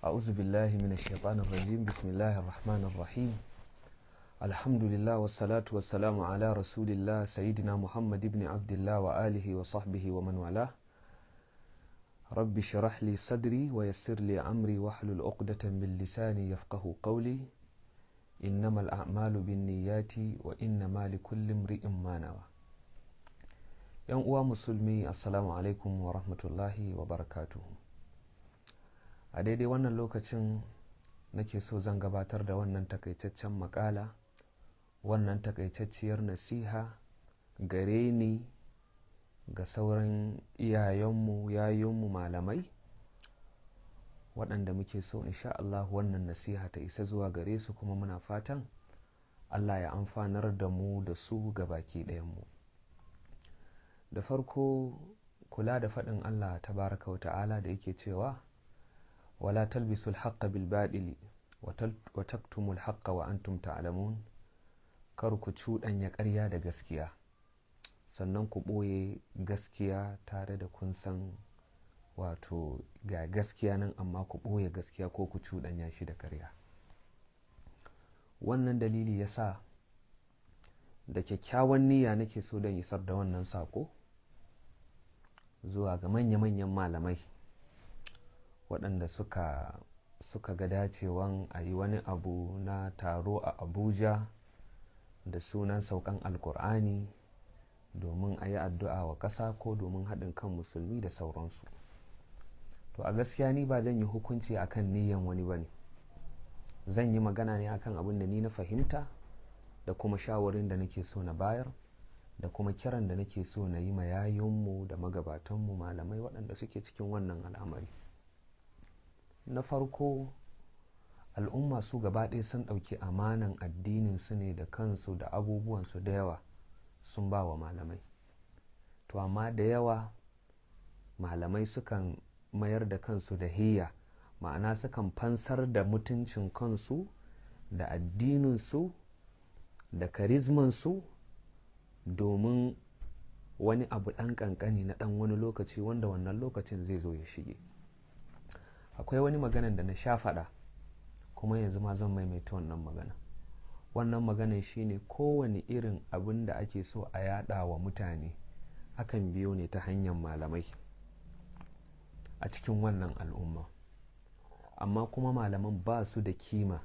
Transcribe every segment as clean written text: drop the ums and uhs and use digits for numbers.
أعوذ بالله من الشيطان الرجيم بسم الله الرحمن الرحيم الحمد لله والصلاة والسلام على رسول الله سيدنا محمد بن عبد الله وآله وصحبه ومن والاه رب اشرح لي صدري ويسر لي أمري واحلل عقدة من لساني يفقه قولي إنما الأعمال بالنيات وإنما لكل امرئ ما نوى. ‘Yan uwa musulmi, assalamu alaikum wa rahmatullahi wa barakatuhu. A daidai wannan lokacin nake so zan gabatar da wannan takaitaccen makala, wannan takaitacciyar nasiha gare ni, ga sauran iyayenmu, yayinmu, malamai, waɗanda muke so insha Allah wannan nasiha ta isa zuwa gare su, kuma muna fatan Allah ya amfanar da mu da su gabaki ɗayanmu. Da farko, kula da faɗin Allah tabaraka wa ta'ala da yake cewa wala talbisul haqqa bil baɗili wa taktumul haqqa wa antum ta'lamun, kar ku cuɗanya ƙarya da gaskiya sannan ku ɓoye gaskiya tare da kun san wato ga gaskiya nan amma ku ɓoye gaskiya ko ku cuɗanya shi da ƙarya. Wannan dalili yasa da kyakkyawan niyya nake so don isar da wannan sako zuwa ga manya-manyan malamai waɗanda suka ga dacewan a yi wani abu na taro a abuja da sunan saukan alkur'ani domin a yi addu'a wa ƙasa ko domin haɗin kan musulmi da sauransu. To a gaskiya ni ba zan yi hukunci akan niyyan wani ba ne, zan yi magana ne akan abin da ni na fahimta da kuma shawarin da nake so na bayar da kuma kiran da nake so na yi ma yayinmu da magabatanmu malamai waɗanda suke cikin wannan al'amari. Na farko, al'umma su gaba ɗaya sun ɗauki amanan addinin su ne da kansu da abubuwansu da yawa sun ba wa malamai. To amma da yawa malamai sukan mayar da kansu da hiyya, ma'ana sukan fansar da mutuncin kansu da addininsu da karizmansu domin wani abu ɗan ƙanƙani na ɗan wani lokaci wanda wannan lokacin zai zo ya shige. Akwai wani maganan da na sha faɗa kuma yanzu ma zan maimaita wannan magana. Wannan maganan shine kowane irin abin da ake so a yada wa mutane akan biyo ne ta hanyar malamai a cikin wannan al'umma, amma kuma malaman ba su da kima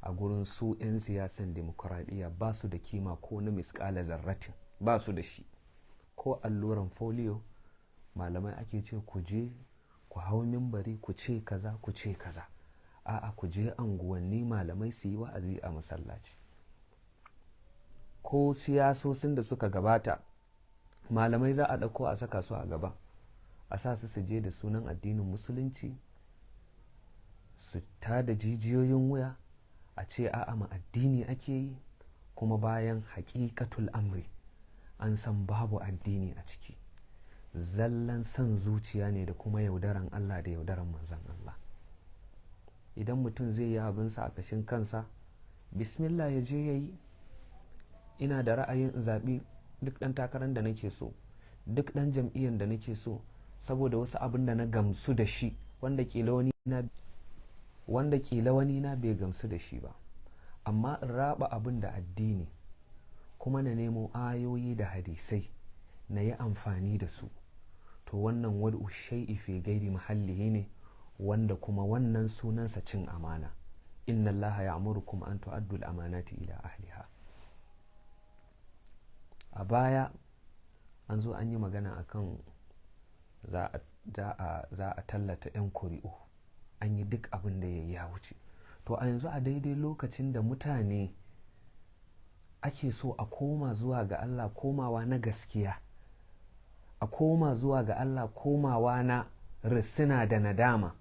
a gurin su 'yan siyasan demokuraɗiyya, ba su da kima ko na miskala zarratin, ba su da shi. ko alluran folio malamai ake ce ku je ku hau mimbari ku ce kaza ku ce kaza, a'a ku je anguwanni malamai su yi wa'azi a masallaci. ko siyasosin da suka gabata malamai za a ɗauko a saka su a gaba, a sa su je da sunan addinin musulunci su tada jijiyoyin wuya a ce a'a ma addini ake yi, kuma bayan haƙiƙatul amri an san babu addini a ciki, zallan son zuciya ne da kuma yaudaran Allah da yaudaran manzon Allah. Idan mutum zai yi abinsa a kashin kansa, bismillah ya je ya yi. Ina da ra'ayin zaɓi duk ɗan takarar da nake so, duk ɗan jam'iyyar da nake so, saboda wasu abin da na gamsu da shi wanda ƙila wani na bai gamsu da shi ba, amma in raba abin da addini kuma na nemo ayoyi da hadisai na yi amfani da su, to wannan wad'u shay'i fi gairi mahallihi ne, wanda kuma wannan sunansa cin amana. inna allaha ya'murukum an tu'addu al-amanati ila ahliha. A baya an zo an yi magana akan za a tallata 'yan kuri'u, an yi duk abin da ya wuce. To a yanzu a daidai lokacin da mutane ake so a koma zuwa ga Allah komawa na gaskiya, a koma zuwa ga Allah komawa na risina da nadama,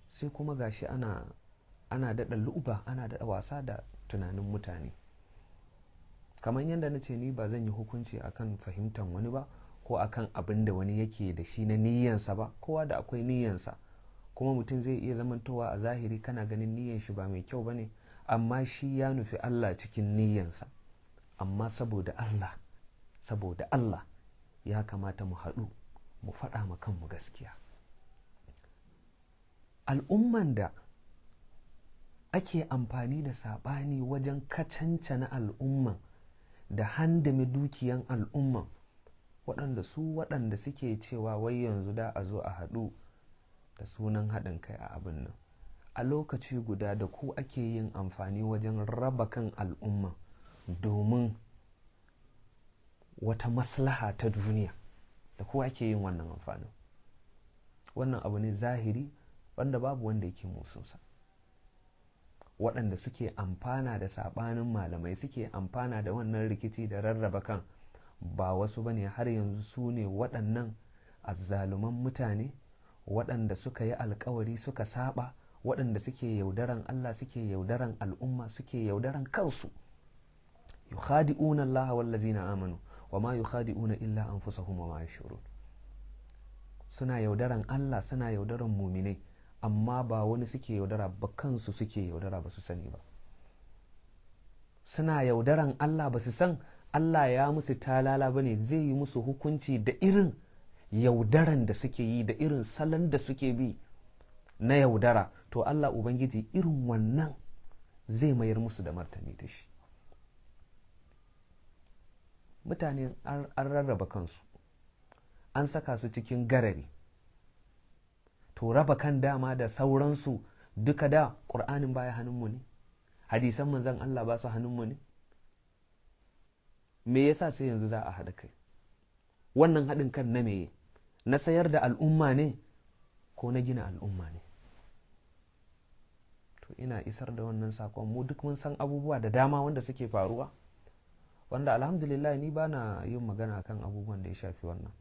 sai kuma gashi ana daɗa lu'uba, ana daɗa wasa da tunanin mutane. Kamar yadda na ce, ni ba zan yi hukunci akan fahimtar wani ba ko akan abin da wani yake da shi na niyyansa ba. Kowa da akwai niyyansa, kuma mutum zai iya zamantowa a zahiri kana ganin niyyan shi ba mai kyau ba ne, amma shi ya nufi Allah cikin niyyansa. Amma saboda Allah ya kamata mu haɗu mu faɗa ma kanmu gaskiya. al'umman da ake amfani da saɓani wajen kacancana al'umman da handame dukiyan al'umman, waɗanda suke cewa wai yanzu da a zo a haɗu da sunan haɗin kai a abin nan, a lokaci guda da ku ake yin amfani wajen raba kan al'umma domin wata maslaha ta duniya, da ku ake yin wannan amfanin. Wannan abu ne zahiri wanda babu wanda yake musunsa. Waɗanda suke amfana da saɓanin malamai, suke amfana da wannan rikici da rarraba kan, ba wasu bane har yanzu su ne waɗannan azzaluman mutane waɗanda suka yi alkawari suka saba, waɗanda suke yaudaran Allah, suke yaudaran al'umma, suke yaudaran kansu. yukhadi'una Allah wallazina amanu wama yukhadi'una illa anfusahum wama yashurun. Suna yaudaran Allah, suna yaudaran muminai, amma ba wani suke yaudara ba, kansu suke yaudara, ba su sani ba. Suna yaudaran Allah, ba su san Allah ya musu talala bane, zai yi musu hukunci da irin yaudaran da suke yi, da irin salon da suke bi na yaudara. To Allah Ubangiji irin wannan zai mayar musu da martani da shi. Mutane an rarraba kansu, an saka su cikin garari. To raba kan dama da sauransu duka da ƙur'anin baya hannunmu ne, hadisan manzan Allah ba su hannunmu ne. Me yasa sai yanzu za a haɗa kai? Wannan haɗin kan na meye? Na sayar da al'umma ne ko na gina al'umma ne? To ina isar da wannan sakon. Mu duk mun san abubuwa da dama wanda suke faruwa, wanda alhamdulillah ni ba na yin magana kan abubuwan da ya shafi wannan.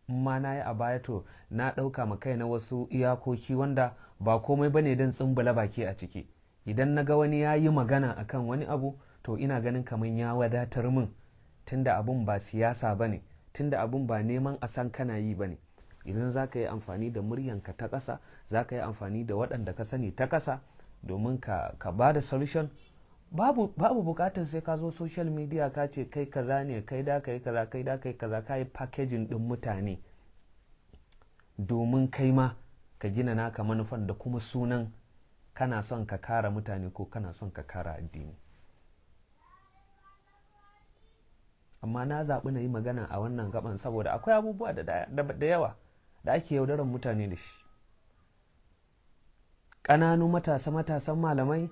Ma na yi a baya to na ɗauka ma kai na wasu iyakoki wanda ba komai bane don tsumbula baki a ciki. Idan na ga wani ya yi magana akan wani abu, to ina ganin kamar ya wadatar min, tunda abun ba siyasa bane, tunda abun ba neman a san kana yi bane. Idan za ka yi amfani da muryanka ta ƙasa, za ka yi amfani da waɗanda ka sani ta ƙasa domin ka ba da solution, babu bukatar sai ka zo social media ka ce kai kaza ne, kai da kai kaza, kai da kai kaza, ka yi packaging ɗin mutane domin kai ma ka gina naka manufan da kuma sunan kana son ka kara mutane ko kana son ka kara addini. Amma na zaɓi na yi magana a wannan gaban saboda akwai abubuwa da yawa da ake yaudaran mutane da shi. Ƙananu matasan malamai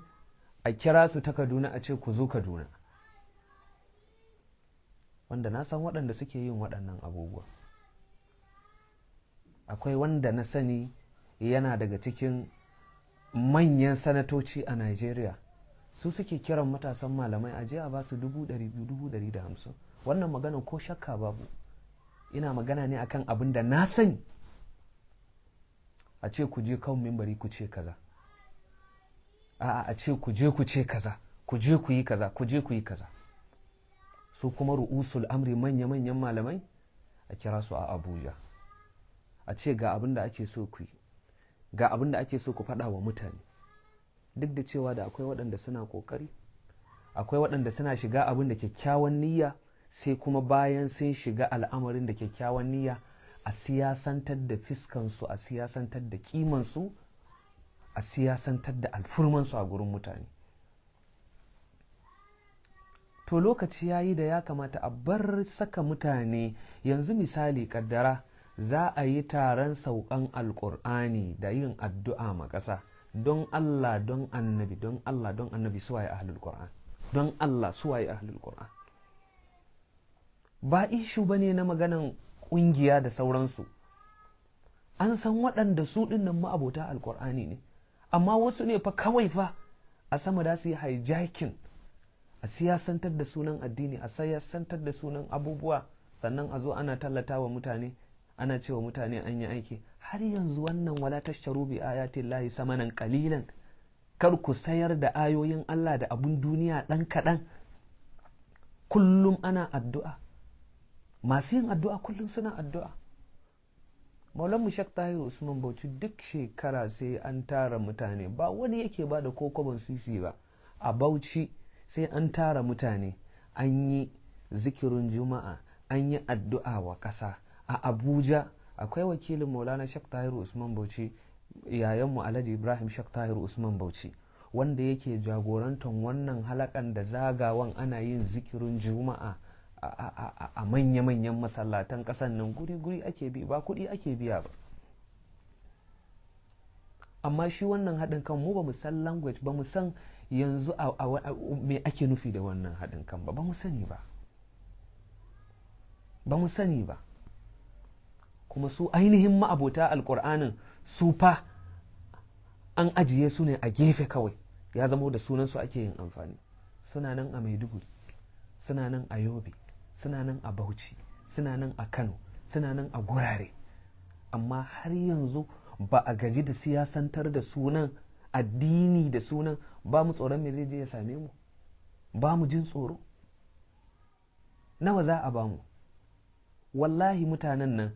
a kira su ta Kaduna a ce ku zo Kaduna, wanda na san waɗanda suke yin waɗannan abubuwa. Akwai wanda na sani yana daga cikin manyan sanatoci a Najeriya, su suke kiran matasan malamai a je a ba su 200,000, 250,000. Wannan magana ko shakka babu, ina magana ne akan abin da na sani. A ce ku je kan mimbari ku ce kaza, a ce ku je ku ce kaza, ku je ku yi kaza, ku je ku yi kaza. Su kuma ru'usul amri manya-manyan malamai a kira su a Abuja, a ce ga abin da ake so ku yi, ga abin da ake so ku faɗa wa mutane. Duk da cewa da akwai waɗanda suna ƙoƙari, akwai waɗanda suna shiga abin da kyakkyawan niyya, sai kuma bayan sun shiga al'amarin da kyakkyawan niyya a siyasantar da fiskansu, a siyasantar da kimansu, a siyasantar da alfurmansu a gurin mutane. To lokaci ya yi da ya kamata a bar saka mutane. Yanzu misali kaddara za a yi taron saukan alkur'ani da yin addu'a ma ƙasa, don Allah, don annabi, don Allah, don annabi, suwaye ahlul qur'an, don Allah, suwaye ahlul qur'an. Ba ishu bane na maganan ƙungiya da sauransu. An san waɗanda su ɗinnan ma'abota alkur'ani ne, amma wasu ne fa kawai fa a sama da su yi hijacking, a siyasantar da sunan addini, a siyasantar da sunan abubuwa, sannan a zo ana tallata wa mutane, ana cewa mutane an yi aiki. Har yanzu wannan wala tashtaru bi ayatin lahi samanan qalilan, kar ku sayar da ayoyin Allah da abun duniya ɗan kaɗan. Kullum ana addu'a, masu yin addu'a kullum suna addu'a. Maulanmu Sheikh Usman Bauchi duk shekara sai an tara mutane, ba wani yake ba da kokobon sisi ba. A Bauchi sai an tara mutane, an yi zikirin juma'a, an yi addu'a wa ƙasa. A Abuja akwai wakilin Maulana Sheikh Usman Bauchi yayanmu Alhaji Ibrahim Sheikh Tahir Usman Bauchi, wanda yake jagorantar wannan halakan da zagawan ana yin zikirin juma'a a manya-manyan masallatan ƙasan nan, guri-guri ake bi, ba kuɗi ake biya ba. Amma shi wannan haɗin kan mu ba mu san language, ba mu san yanzu me ake nufi da wannan haɗin kan ba mu sani ba. Ba mu sani ba. Kuma su ainihin ma'abota alƙur'anin su fa an ajiye su ne a gefe kawai, ya zamo da sunansu ake yin amfani. Suna nan a Maiduguri, suna nan a Yobe, suna nan a Bauchi, suna nan a Kano, suna nan a gurare, amma har yanzu ba a gaji da siyasantar da sunan addini da sunan. Ba mu tsoron me zai je ya same mu, ba mu jin tsoro. Nawa za a ba mu? Wallahi mutanen nan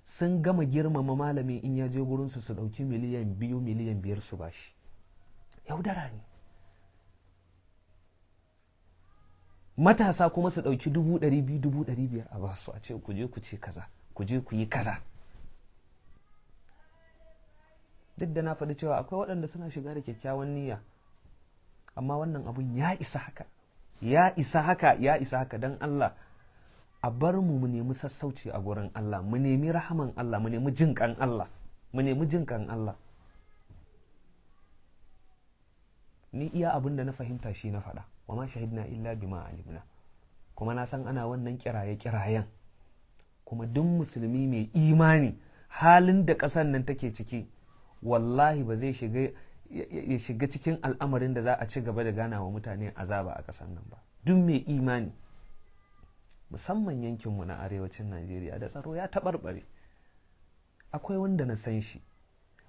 sun gama girmama malami in ya je gurinsu su ɗauki miliyan 2 miliyan 5 su bashi. Yaudara ne. Matasa kuma su ɗauki 200,000 200,500 a basu, a ce ku je ku ce kaza, ku je ku yi kaza. Duk da na faɗi cewa akwai waɗanda suna shiga da kyakkyawan niyya, amma wannan abun ya isa haka, ya isa haka, ya isa haka. Don Allah a bar mu nemi sassauci a gurin Allah, mu nemi rahaman Allah, mu nemi jinƙan Allah, mu nemi jinƙan Allah. Ni iya abin da na fahimta shi na faɗa, wa ma shahidna illa bima alimna. Kuma na san ana wannan kiraye-kirayen, kuma duk musulmi mai imani halin da ƙasar nan take ciki, wallahi ba zai shiga cikin al'amarin da za a ci gaba da gana wa mutane azaba a ƙasar nan ba. Duk mai imani, musamman yankinmu na arewacin Najeriya da tsaro ya taɓarɓare. Akwai wanda na san shi,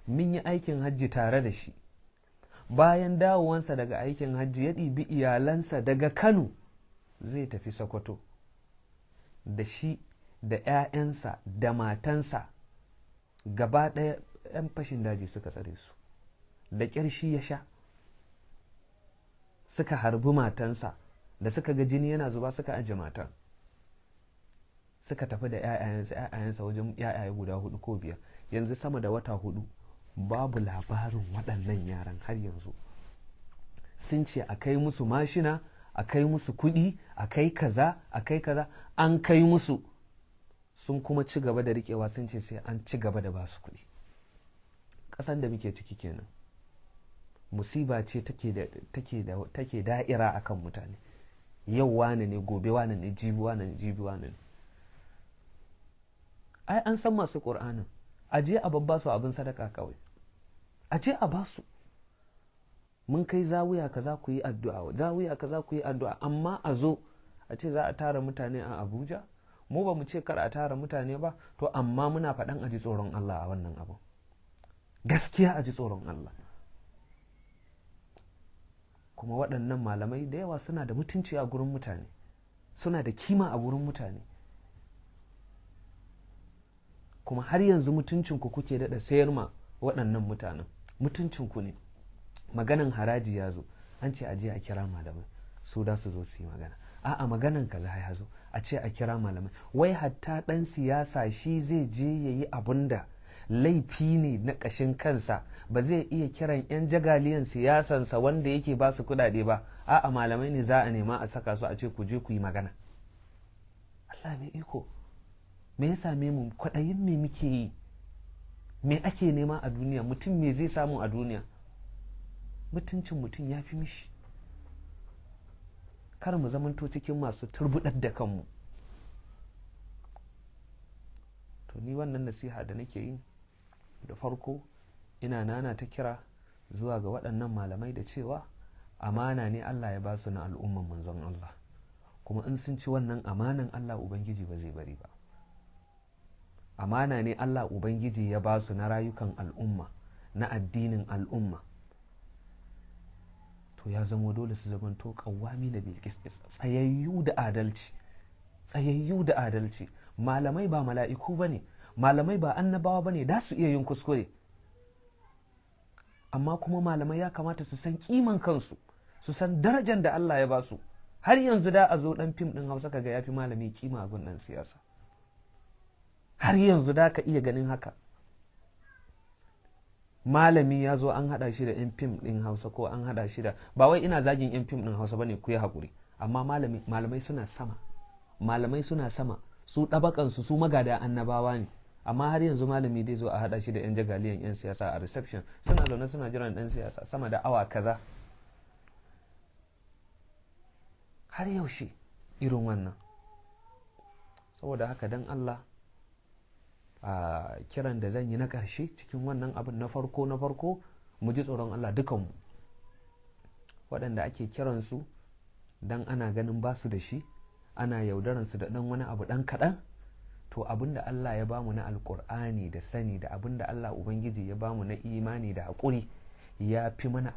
mun yi aikin hajji tare da shi. Bayan dawowansa daga aikin hajji ya ɗibi iyalansa daga Kano zai tafi Sokoto, da shi da 'ya'yansa da matansa gaba ɗaya 'yan fashin daji suka tsare su, da ƙyar shi ya sha, suka harbi matansa, da suka ga jini yana zuba suka aje matan, suka tafi da 'ya'yayensa wajen 'ya'yaye guda 4 ko 5. Yanzu sama da wata 4 babu labarin waɗannan yaran har yanzu. Sun ce a kai musu mashina, a kai musu kuɗi, a kai kaza, a kai kaza, an kai musu, sun kuma ci gaba da riƙewa, sun ce sai an ci gaba da ba su kuɗi. Ƙasan da muke ciki kenan. Musiba ce take da'ira akan mutane. Yau wane ne, gobe wane ne, jibi wane ne, jibi wane ne. Ai an san masu ƙur'anin, a je a babba su abin sadaka kawai, a je a basu. Mun kai zawiya kaza ku yi addu'a, zawiya kaza ku yi addu'a, amma a zo a ce za a tara mutane a Abuja. Mu ba mu ce kar a tara mutane ba, to amma muna faɗan a ji tsoron Allah a wannan abu. Gaskiya a ji tsoron Allah. Kuma waɗannan malamai da yawa suna da mutunci a gurin mutane, suna da kima a gurin mutane. Kuma har yanzu mutuncinku kuke daɗa sayar ma waɗannan mutanen. Mutuncinku ne. Maganan haraji ya zo, an ce a je a kira malamai, su da su zo su yi magana. A'a, maganan kaza ya zo, a ce a kira malamai. Wai hatta ɗan siyasa shi zai je ya yi abin da laifi ne na ƙashin kansa, ba zai iya kiran 'yan jagaliyan siyasansa wanda yake ba su kuɗaɗe ba. A'a, malamai ne za a nema a saka su, a ce ku je ku yi magana. Allah mai iko. Me ya same mu? Kwaɗayin me muke yi? Me ake nema a duniya? Mutum me zai samu a duniya? Mutuncin mutum ya fi mishi. Kar mu zamanto cikin masu turbuɗar da kanmu. To ni wannan nasiha da nake yi, da farko ina nana ta kira zuwa ga waɗannan malamai da cewa amana ne Allah ya ba su na al'umman manzon Allah, kuma in sun ci wannan amanan Allah Ubangiji ba zai bari ba. Amana ne Allah Ubangiji ya ba su na rayukan al'umma, na addinin al'umma. To ya zamo dole su zamanto kawwami na bilkis, tsayayyu da adalci, tsayayyu da adalci. Malamai ba mala'iku ba ne, malamai ba annabawa ba ne, da su iya yin kuskure. Amma kuma malamai ya kamata su san kiman kansu, su san darajar da Allah ya ba su. Har yanzu da a zo ɗan fim ɗin Hausa kaga ya fi malami kima a gun ɗan siyasa. Har yanzu da ka iya ganin haka. malami ya zo an hada shi da yan fim din Hausa, ko an hada shi da, ba wai ina zagin yan fim din Hausa bane, ku yi hakuri, amma malamai suna sama, malamai suna sama, su ɗabakansu su magada annabawa ne, amma har yanzu malami dai zo a hada shi da yan jagaliyan yan siyasa a reception, suna zaune suna jiran dan siyasa sama da awa kaza. Har yaushe irin wannan? Saboda haka dan Allah, a kiran da zan yi na ƙarshe cikin wannan abin, na farko mu ji tsoron Allah dukanmu, waɗanda ake kiransu dan ana ganin basu da shi, ana yaudaransu da ɗan wani abu ɗan kaɗan, to abin da Allah ya bamu na alƙur'ani da sani, da abin da Allah Ubangiji ya bamu na imani da haƙuri, ya fi mana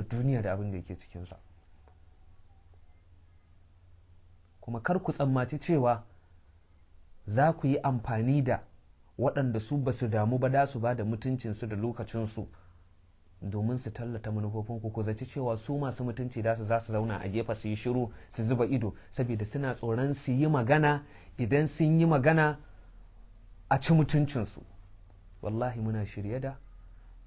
duniya da abin da yake cikinsa. Kuma kar ku tsammaci cewa za ku yi amfani da waɗanda su ba su damu ba, da su ba da mutuncinsu da lokacinsu domin su tallata manufofinku. Ku zaci cewa su masu mutunci za su zauna a gefe su yi shiru, su zuba ido, saboda suna tsoron su yi magana. Idan sun yi magana a ci mutuncinsu. Wallahi muna shirye da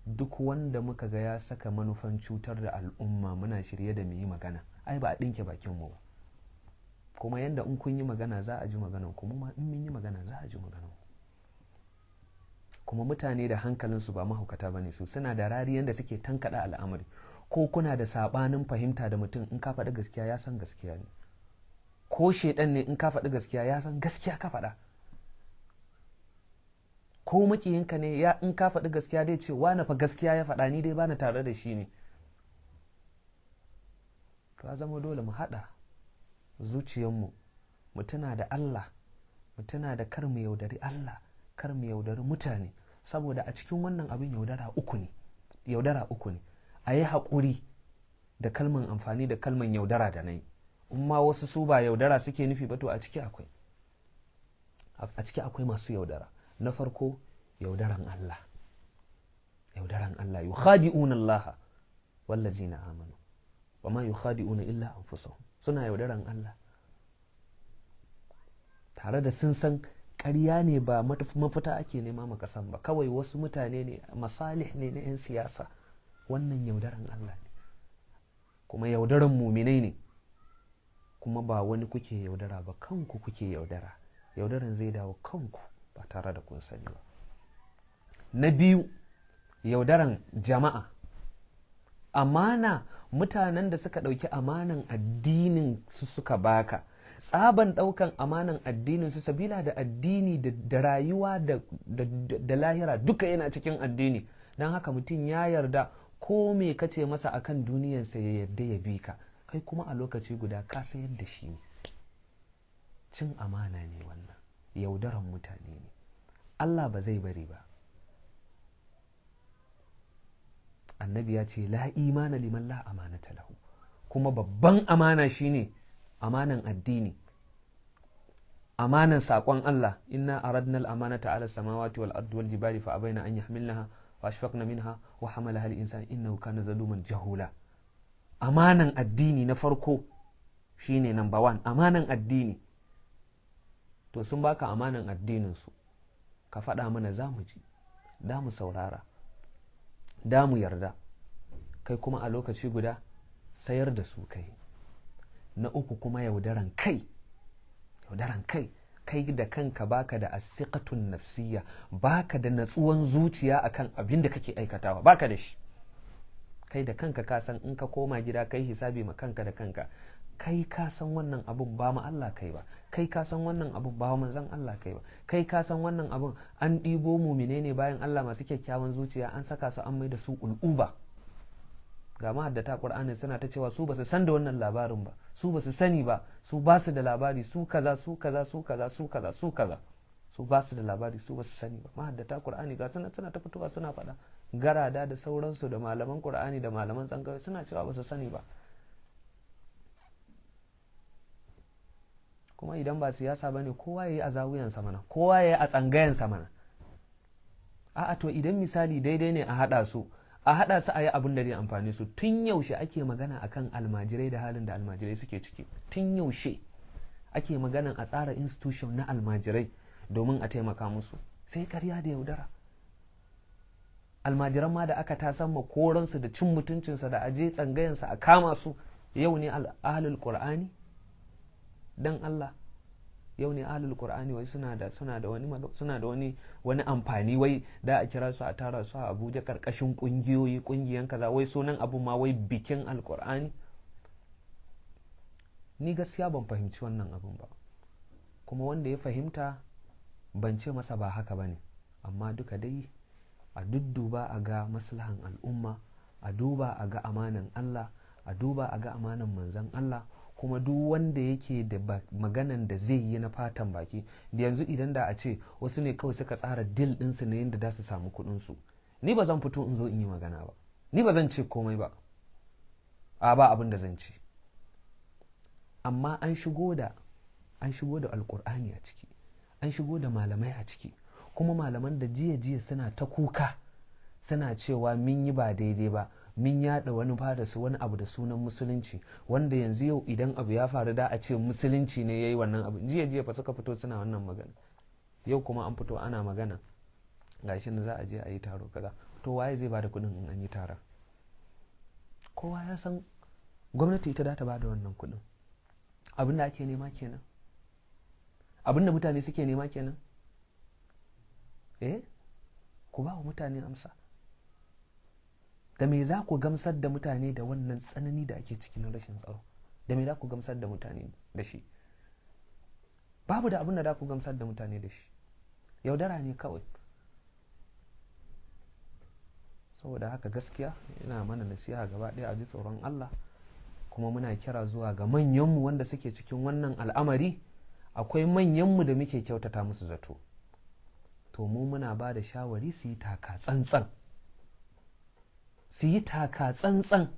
duk wanda muka ga ya saka manufan cutar da al'umma, muna shirye da mu yi magana. Ai ba a ɗinke bakinmu ba. Kuma yanda in kun yi magana za a ji maganan ku, ma in mun yi magana za a ji maganan ku. Kuma mutane da hankalinsu ba mahaukata bane, su suna da rariyan da suke tankada al'amari. Ko kuna da sabanin fahimta da mutum, in ka faɗi gaskiya ya san gaskiya ne. Ko shedan ne, in ka faɗi gaskiya ya san gaskiya ka faɗa. Ko makiyinka ne, in ka faɗi gaskiya dai ce wani fa gaskiya ya faɗa, ni dai bana tare da shi ne. To ya zama dole mu haɗa zuciyarmu, mu tuna da Allah, mu tuna da kar mu yaudari Allah, kar mu yaudari mutane, saboda a cikin wannan abin yaudara uku ne. A yi haƙuri da kalman amfani da kalman yaudara da na yi. In ma wasu su ba yaudara suke nufi ba, to a ciki akwai masu yaudara. Na farko, yaudaran Allah, yukhadi'una Allah wallazina amanu wa ma yukhadi'una illa anfusahum. Suna yaudaran Allah tare da sun san ƙarya ne, ba mafita ake nema makasan ba, kawai wasu mutane ne, masalih ne na 'yan siyasa. Wannan yaudaran Allah ne, kuma yaudaran muminai ne, kuma ba wani kuke yaudara ba, kanku kuke yaudara. Yaudaran zai dawo kanku ba tare da kun sani ba. Na biyu, yaudaran jama'a, amana. Mutanen da suka ɗauki amanan addinin su suka baka, tsaban ɗaukan amanan addinin su, sabila da addini da rayuwa da lahira duka yana cikin addini. Don haka mutum ya yarda ko me kace masa akan duniyansa ya yarda ya bi ka, kai kuma a lokaci guda ka sayar da shi ne. Cin amana ne wannan, yaudaran mutane ne. Allah ba zai bari ba. Annabi ya ce la imana liman la amanata lahu. Kuma babban amana shine amanan addini, amanan saƙon Allah. Inna aradna al-amanata ala samawati wal ardi wal jibali fa abaina an yahmilnaha wa ashfaqna minha wa hamalaha al-insan innahu kana zaluman jahula. Amanan addini na farko shine number 1, amanan addini. To sun baka amanan addinin su, ka faɗa mana za mu ji, da mu saurara, da mu yarda. Kai kuma a lokaci guda sayar da su kai. Na uku kuma yaudaran kai. Kai da kanka baka da asiqatun nafsiyya, baka da natsuwan zuciya akan abin da kake aikatawa, baka da shi. Kai da kanka ka san in ka koma gida kai hisabi ma kanka da kanka, kai ka san wannan abun ba ma Allah kai ba, kai ka san wannan abun ba manzon Allah kai ba, kai ka san wannan abun an ɗibo mumine ne bayan Allah masu kyakkyawan zuciya, an saka su an mai da su ul'uba. Ga mahaddata Qur'ani suna ta cewa su ba su san da wannan labarin ba, su ba su sani ba, su ba su da labari, su kaza su ba su da labari, su ba su sani ba. Mahaddata Qur'ani ga suna ta fitowa suna faɗa, garada da sauransu da malaman Qur'ani da malaman tsangawa suna cewa ba su sani ba. Kuma idan ba siyasa bane, kowa yayi a zawuyansa mana, kowa yayi a tsangayansa mana. A'a to idan misali daidai ne a haɗa su a yi abin da zai amfani su. Tun yaushe ake magana akan almajirai da halin da almajirai suke ciki? Tun yaushe ake magana a tsara institution na almajirai domin a taimaka musu? Sai ƙarya da yaudara. almajiran ma da aka tasan ma koransu da cin mutuncinsa da aje tsangayensa a kama su, yau ne ahlul qur'ani dan Allah, yau ne ahlul qur'ani wai suna da wani amfani, wai da a kira su a tara su a Abuja karkashin kungiyan kaza, wai sunan abu ma wai bikin alqur'ani. Ni gaskiya ban fahimci wannan abun ba, kuma wanda ya fahimta ban ce masa ba haka bane, amma duka dai a dudduba a ga maslahan al'umma, a duba a ga amanan Allah, a duba a ga amanan manzon Allah, kuma duk wanda yake da maganan da zai yi na fatan baki. Da yanzu idan da a ce wasu ne kawai suka tsara deal ɗinsu na yadda za su samu kuɗinsu, ni ba zan fito in zo in yi magana ba, ni ba zan ce komai ba, ba abin da zan ce. Amma an shigo da alkur'ani a ciki, an shigo da malamai a ciki, kuma malaman da jiya suna ta kuka suna cewa mun yi ba daidai ba, mun yada wani wani abu da sunan musulunci, wanda yanzu yau idan abu ya faru da a ce musulunci ne yayi wannan abu. Jiya fa suka fito suna wannan magana, yau kuma an fito ana magana gashi na za a je a yi taro kaza. To waye zai bada kudin in an yi taron? Kowa ya san gwamnati ita da ta bada wannan kudin. Abin da ake nema kenan, abin da mutane suke nema kenan. Ku ba wa mutane amsa. Da me za ku gamsar da mutane da wannan tsanani da ake cikin rashin tsaro? Da me za ku gamsar da mutane da shi? Babu da abin da za ku gamsar da mutane da shi, yaudara ne kawai. Saboda haka gaskiya ina mana nasiha gaba ɗaya a ji tsoron Allah, kuma muna kira zuwa ga manyanmu wanda suke cikin wannan al'amari. Akwai manyanmu da muke kyautata musu zato, to mu muna ba da shawari su yi taka tsantsan,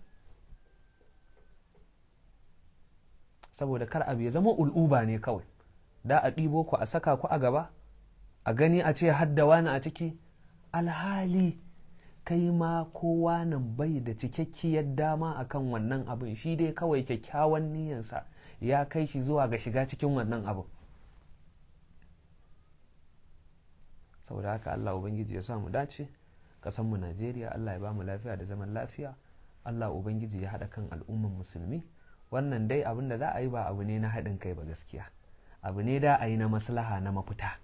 saboda kar abu ya zama ul'uba ne kawai, da a ɗibo ku a saka ku a gaba, a gani a ce haddawa na a ciki, alhali kai ma kowa nan bai da cikakkiyar dama akan wannan abin, shi dai kawai kyakkyawan niyyarsa ya kai shi zuwa ga shiga cikin wannan abin. Saboda haka Allah Ubangiji ya samu dace, kasanmu Najeriya Allah ya ba mu lafiya da zaman lafiya, Allah Ubangiji ya haɗa kan al'umman musulmi. Wannan dai abin da za a yi ba abu ne na haɗin kai ba, gaskiya abu ne da a yi na maslaha, na mafita.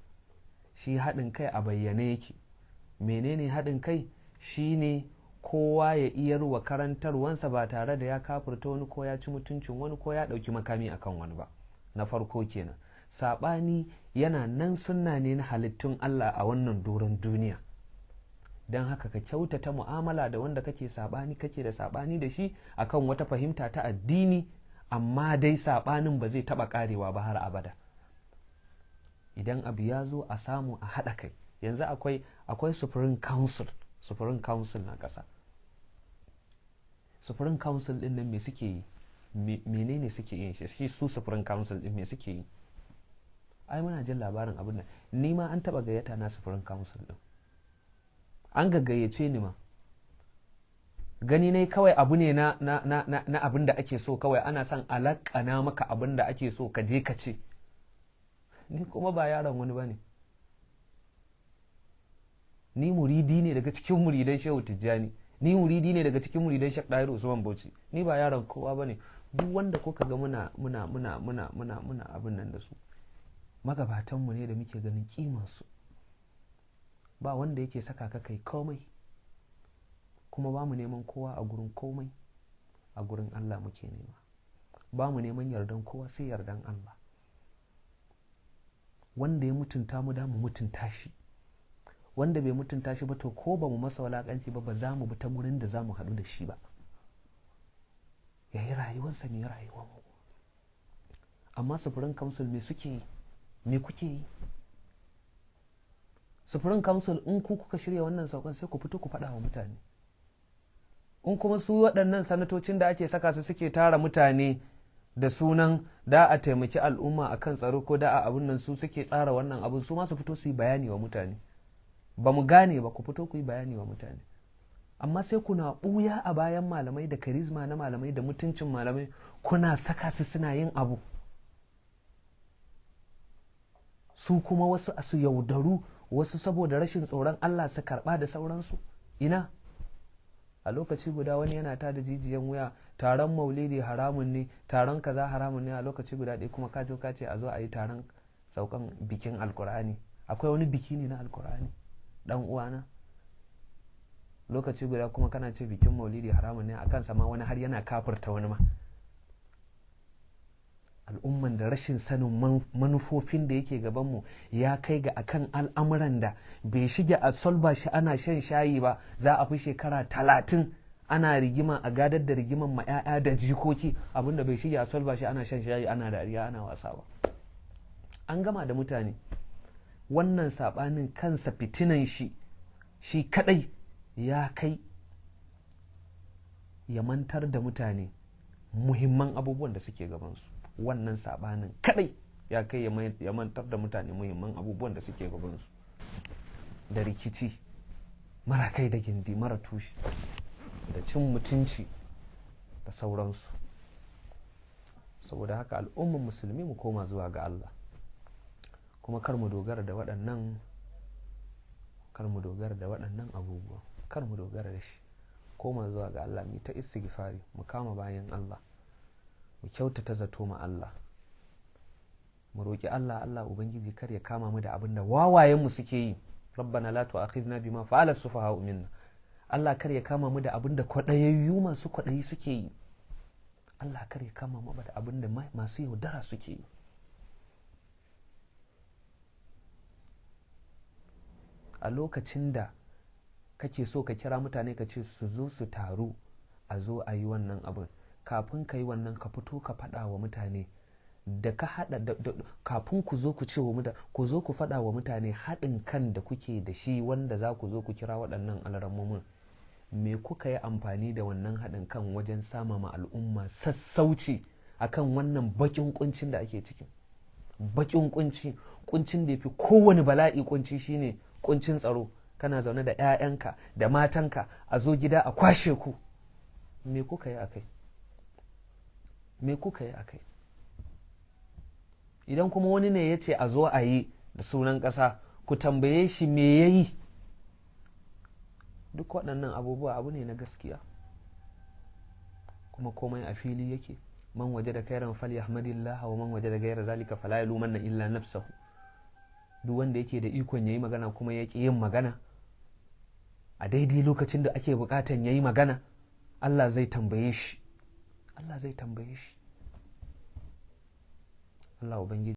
Shi haɗin kai a bayyane yake. Menene haɗin kai? Shi ne kowa ya iyar wa karantarwansa ba tare da ya kafurta wani ko ya ci mutuncin wani ko ya ɗauki makami akan wani ba. Na farko kenan. Saɓani yana nan sunna ne na halittun Allah a wannan doron duniya. Don haka ka kyautata mu'amala da wanda kake da saɓani da shi akan wata fahimta ta addini, amma dai saɓanin ba zai taɓa ƙarewa ba har abada. Idan abu ya zo a samu a haɗa kai. Yanzu akwai Supreme Council na ƙasa. Supreme Council ɗin nan me suke yi? Menene suke yin shi? Su Supreme Council ɗin me suke yi? Ai muna jin labarin abin nan. Ni ma an taɓa gayyata na Supreme Council ɗin. An gayyace ni ma. Gani ne kawai abu ne na abin da ake so, kawai ana son alaƙana maka abin da ake so ka je ka ce. Ni kuma ba yaron wani ba ne. Ni muridi ne daga cikin muridan Shehu Tijjani. Ni muridi ne daga cikin muridan Sheikh Imam Bauchi. Ni ba yaron kowa ba ne. Duk wanda kuka ga muna abin nan da su, magabatanmu ne da muke ganin kimansu. Ba wanda yake saka ka kai komai, kuma ba mu neman kowa a gurin komai, a gurin Allah muke nema. Ba mu neman yardan kowa sai yardan Allah. Wanda ya mutunta mu da mu mutunta shi, wanda bai mutunta shi ba to ko ba mu masa walakanci ba za mu bi ta gurin da za mu haɗu da shi ba. Ya yi rayuwarsa ne rayuwarmu. Amma Supreme Council me suke yi? Me kuke yi? Supreme Council in ku kuka shirya wannan saukan sai ku fito ku faɗa wa mutane. In kuma su waɗannan sanatocin da ake saka su suke tara mutane da sunan da a taimaki al'umma akan tsaro ko da a abun nan, su suke tsara wannan abun, su ma su fito su yi bayani wa mutane. Ba mu gane ba, ku fito ku yi bayani wa mutane. Amma sai kuna ɓuya a bayan malamai da karizma na malamai da mutuncin malamai, kuna saka su suna yin abu. Su kuma wasu su yaudaru, wasu saboda rashin tsoron Allah su karɓa da sauransu. ina a lokaci guda wani yana ta da jijiyan wuya, taron maulidi haramun ne, taron kaza haramun ne, a lokaci guda ɗaya kuma ka zo ka ce a zo a yi taron saukan bikin alkur'ani. Akwai wani biki ne na alkur'ani dan uwana? Lokaci guda kuma kana ce bikin maulidi haramun ne, a kansa ma wani har yana kafirta wani ma. Al'umman da rashin sanin manufofin da yake gabanmu ya kai ga akan al'amuran da bai shige a solba shi ana shan shayi ba, za a fi shekara 30 ana rigima, a gadar da rigiman ma 'ya'ya da jikoki, abinda bai shige a solba shi ana shan shayi ana dariya ana wasa ba. An gama da mutane. Wannan sabanin kansa fitinan shi kadai ya kai ya mantar da mutane muhimman abubuwan da suke gabansu. Wannan sabanin kadai ya kai ya mantar da mutane muhimman abubuwan da suke gabansu, da rikici mara kai da gindi, mara tushe, da cin mutunci da sauransu. Saboda haka al'umman musulmi mu koma zuwa ga Allah, kuma kar mu dogara da waɗannan abubuwa, kar mu dogara da shi. Koma zuwa ga Allah, mu ta istighfari, mu kama bayan Allah, mu kyautata zato ma Allah, mu roki Allah ubangiji kar ya kama mu da abin da wawayen mu suke yi. Rabbana la tu'akhizna bima fa'ala as-sufaha'u minna. Allah kar ya kama mu da abin da kwadayayyu masu kwadayi suke yi. Allah kar ya kama mu da abin da masu yaudara suke yi. A lokacin da kake so ka kira mutane ka ce su zo su taru a zo a yi wannan abin, kafin ka yi wannan ka fito ka faɗa wa mutane da ka haɗa kafin ku zo ku ce wa mutane, ku zo ku faɗa wa mutane haɗin kan da kuke da shi wanda za ku zo ku kira waɗannan alrammomin. Me kuka yi amfani da wannan haɗin kan wajen sama ma al'umma sassauci akan wannan baƙin kuncin da ake ciki? Baƙin kuncin da ya fi kowane bala'i kunci shine kuncin tsaro. Kana zaune da 'ya'yanka da matanka, a zo gida a kwashe ku. Me kuka yi akai? Me kuka yi akai? Idan kuma wani ne ya ce a zo a yi da sunan ƙasa, ku tambaye shi me ya yi. Duk waɗannan abubuwa abu ne na gaskiya, kuma komai a fili yake. Man waje da kairan falyahmadillah wa man waje da gaira zalika fala yalumanna illa nafsahu. Duk wanda yake da ikon yayi magana kuma yake yin magana a daidai lokacin da ake bukatan yayi magana, Allah zai tambaye shi. Allah zai tambaye shi. Allah ubangiji